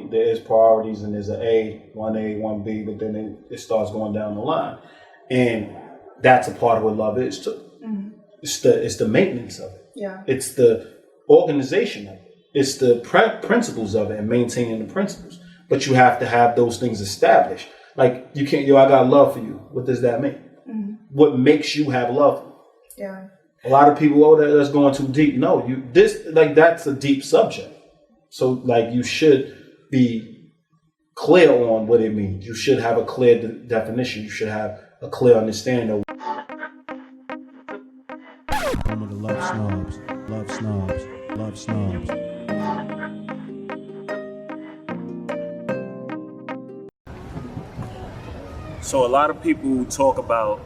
there is priorities and there's one A, one B, but then it starts going down the line. And that's a part of what love is too. Mm-hmm. It's the maintenance of it. Yeah. It's the organization of it. It's the principles of it and maintaining the principles. But you have to have those things established. Like you can't, I got love for you. What does that mean? Mm-hmm. What makes you have love for me? Yeah. A lot of people, that's going too deep. No, that's a deep subject. So like you should be clear on what it means. You should have a clear definition. You should have a clear understanding of. Home of the Love Snobs, Love Snobs, Love Snobs. So a lot of people talk about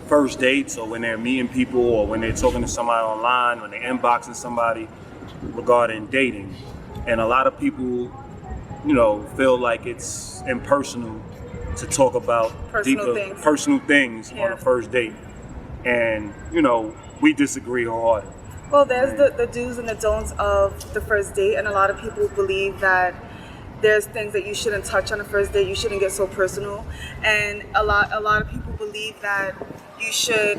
first dates, or when they're meeting people, or when they're talking to somebody online, when they're inboxing somebody regarding dating. And a lot of people, feel like it's impersonal to talk about personal things on a first date. And, we disagree wholeheartedly. Well, there's the do's and the don'ts of the first date, and a lot of people believe that there's things that you shouldn't touch on a first date. You shouldn't get so personal. And a lot of people believe that you should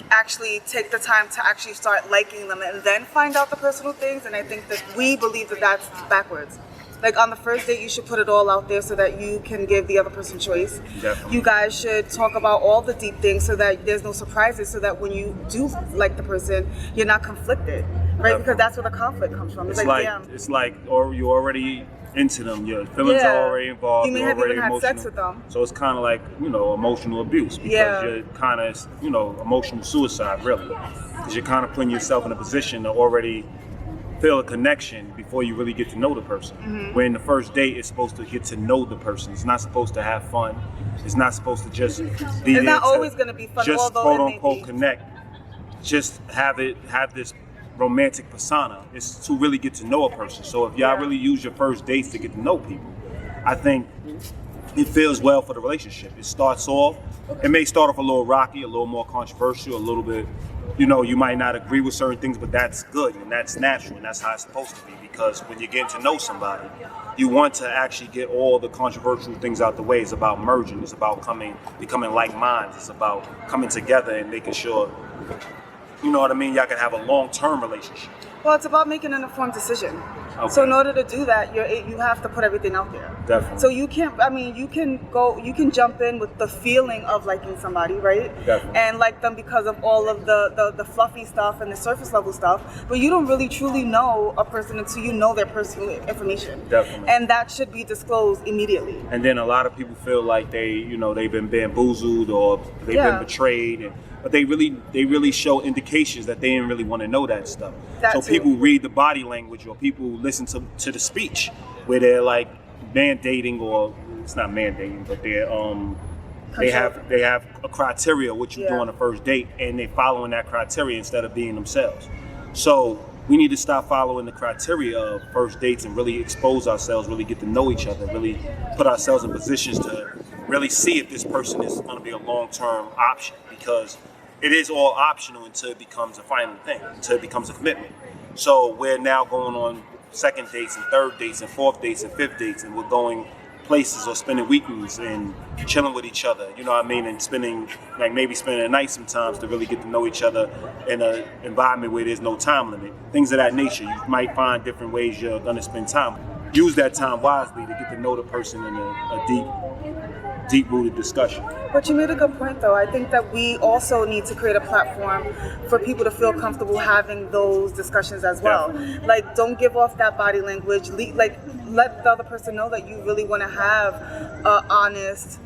actually take the time to actually start liking them and then find out the personal things. And I think that we believe that that's backwards. Like on the first date, you should put it all out there so that you can give the other person choice. Definitely. You guys should talk about all the deep things so that there's no surprises, so that when you do like the person, you're not conflicted, right? Definitely. Because that's where the conflict comes from. It's like, or you're already into them, your feelings are already involved. You may have even had sex with them. So it's kind of like, emotional abuse, because you're kind of, emotional suicide, really. Because you're kind of putting yourself in a position to already feel a connection before you really get to know the person. Mm-hmm. When the first date is supposed to get to know the person. It's not supposed to have fun. It's not supposed to just be It's not always going to be fun, just although quote unquote connect. Just have this romantic persona. It's to really get to know a person. So if y'all really use your first dates to get to know people, I think it feels well for the relationship. It starts off, it may start off a little rocky, a little more controversial, a little bit, you might not agree with certain things, but that's good and that's natural and that's how it's supposed to be, because when you're getting to know somebody, you want to actually get all the controversial things out the way. It's about merging. It's about becoming like minds. It's about coming together and making sure, y'all can have a long-term relationship. Well, it's about making an informed decision. Okay. So in order to do that, you have to put everything out there. Definitely. So you can jump in with the feeling of liking somebody, right? Definitely. And like them because of all of the fluffy stuff and the surface level stuff, but you don't really truly know a person until you know their personal information. Definitely. And that should be disclosed immediately. And then a lot of people feel like they've been bamboozled or they've been betrayed, but they really show indications that they didn't really want to know that stuff. People read the body language, or people listen to the speech where they're like mandating, or it's not mandating, but they have a criteria what you do on the first date, and they're following that criteria instead of being themselves. So we need to stop following the criteria of first dates and really expose ourselves, really get to know each other, really put ourselves in positions to really see if this person is going to be a long-term option, because it is all optional until it becomes a final thing, until it becomes a commitment. So we're now going on second dates and third dates and fourth dates and fifth dates, and we're going places or spending weekends and chilling with each other, and spending a night sometimes to really get to know each other in an environment where there's no time limit. Things of that nature. You might find different ways you're going to spend time. Use that time wisely to get to know the person in a deep-rooted discussion. But you made a good point, though. I think that we also need to create a platform for people to feel comfortable having those discussions as well. Definitely. Like, don't give off that body language. Let the other person know that you really want to have an honest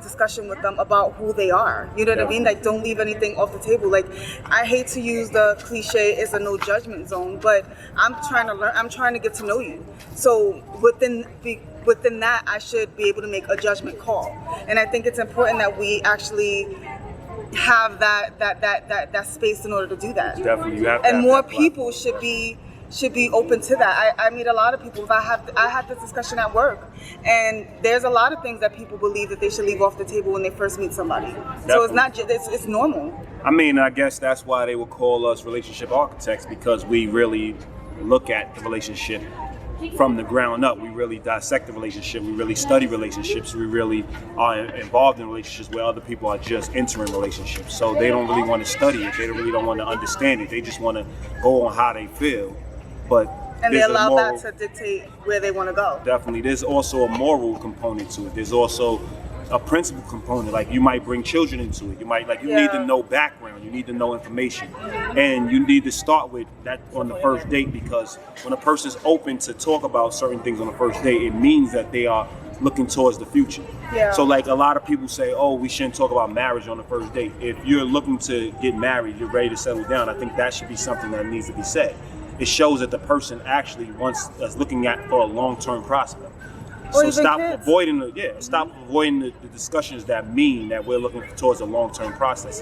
discussion with them about who they are. You know what I mean? Like, don't leave anything off the table. Like, I hate to use the cliche, it's a no judgment zone, but I'm trying to learn. I'm trying to get to know you. So within that, I should be able to make a judgment call. And I think it's important that we actually have that space in order to do that. Definitely, you have. And more people should be open to that. I meet a lot of people. I had this discussion at work, and there's a lot of things that people believe that they should leave off the table when they first meet somebody. Definitely. So it's not just it's normal. I guess that's why they would call us relationship architects, because we really look at the relationship from the ground up. We really dissect the relationship. We really study relationships. We really are involved in relationships where other people are just entering relationships. So they don't really want to study it. They really don't want to understand it. They just want to go on how they feel. But and they allow that to dictate where they want to go. Definitely. There's also a moral component to it. There's also a principle component. Like you might bring children into it. You might need to know background. You need to know information, and you need to start with that on the first date, because when a person's open to talk about certain things on the first date, it means that they are looking towards the future. Yeah. So like a lot of people say, oh, we shouldn't talk about marriage on the first date. If you're looking to get married, you're ready to settle down, I think that should be something that needs to be said. It shows that the person actually is looking at for a long-term prospect. So stop avoiding the discussions that mean that we're looking towards a long-term prospect.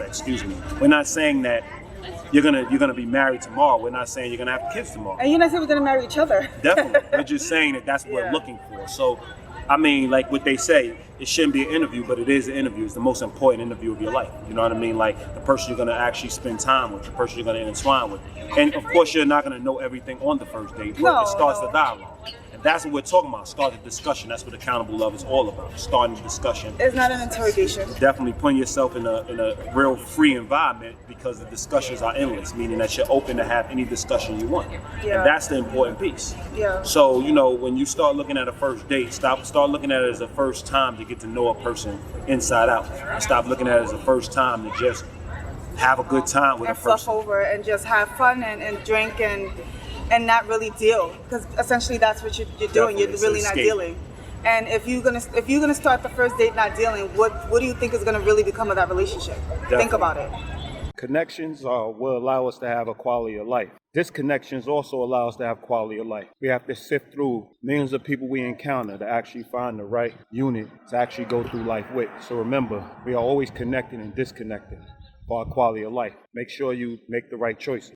Excuse me. We're not saying that you're gonna be married tomorrow. We're not saying you're gonna have kids tomorrow. And you're not saying we're gonna marry each other. Definitely. We're just saying that that's what we're looking for. So, I mean, like what they say, it shouldn't be an interview, but it is an interview. It's the most important interview of your life. You know what I mean? Like the person you're gonna actually spend time with, the person you're gonna intertwine with. And of course, you're not gonna know everything on the first date, but it starts the dialogue. That's what we're talking about. Start the discussion. That's what accountable love is all about. Starting the discussion. It's not an interrogation. Definitely putting yourself in a real free environment, because the discussions are endless, meaning that you're open to have any discussion you want. Yeah. And that's the important piece. Yeah. So, when you start looking at a first date, start looking at it as a first time to get to know a person inside out. Stop looking at it as a first time to just have a good time with a person. And fluff over and just have fun and drink and not really deal, because essentially that's what you're doing. You're really not dealing. And if you're gonna start the first date not dealing, what do you think is gonna really become of that relationship? Definitely. Think about it. Connections will allow us to have a quality of life. Disconnections also allow us to have quality of life. We have to sift through millions of people we encounter to actually find the right unit to actually go through life with. So remember, we are always connected and disconnected for our quality of life. Make sure you make the right choices.